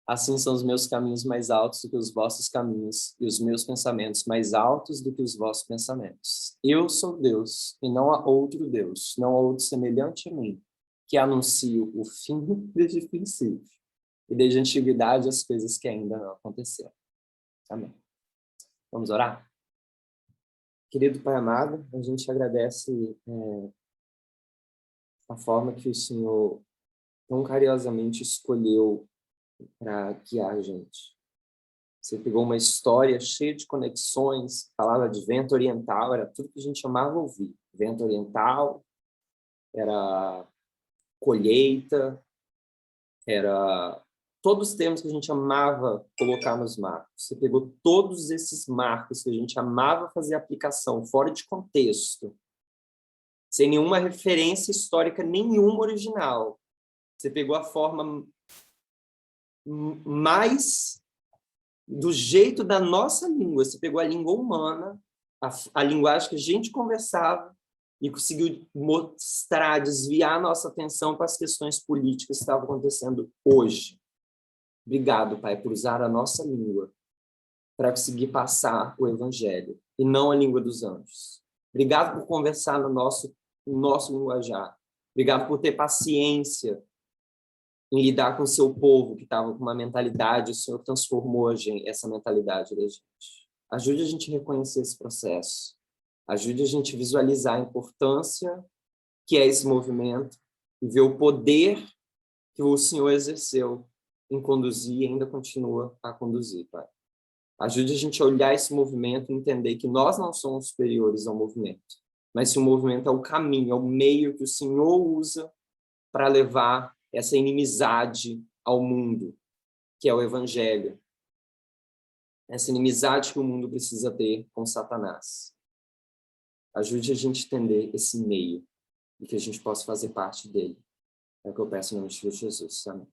assim são os meus caminhos mais altos do que os vossos caminhos, e os meus pensamentos mais altos do que os vossos pensamentos. Eu sou Deus, e não há outro Deus, não há outro semelhante a mim, que anuncio o fim desde o princípio, e desde a antiguidade as coisas que ainda não aconteceram. Amém. Vamos orar? Querido Pai amado, a gente agradece a forma que o Senhor tão carinhosamente escolheu para guiar a gente. Você pegou uma história cheia de conexões, falava de vento oriental, era tudo que a gente amava ouvir. Vento oriental, era colheita, era todos os termos que a gente amava colocar nos marcos. Você pegou todos esses marcos que a gente amava fazer aplicação, fora de contexto, sem nenhuma referência histórica nenhuma original. Você pegou a forma mais do jeito da nossa língua. Você pegou a língua humana, a linguagem que a gente conversava, e conseguiu mostrar, desviar a nossa atenção para as questões políticas que estavam acontecendo hoje. Obrigado, Pai, por usar a nossa língua para conseguir passar o Evangelho, e não a língua dos anjos. Obrigado por conversar no nosso linguajar. Obrigado por ter paciência em lidar com o seu povo, que estava com uma mentalidade, o Senhor transformou essa mentalidade da gente. Ajude a gente a reconhecer esse processo. Ajude a gente a visualizar a importância que é esse movimento e ver o poder que o Senhor exerceu em conduzir e ainda continua a conduzir, Pai. Ajude a gente a olhar esse movimento e entender que nós não somos superiores ao movimento, mas que o movimento é o caminho, é o meio que o Senhor usa para levar essa inimizade ao mundo, que é o Evangelho. Essa inimizade que o mundo precisa ter com Satanás. Ajude a gente a entender esse meio e que a gente possa fazer parte dele. É o que eu peço em nome de Jesus. Amém.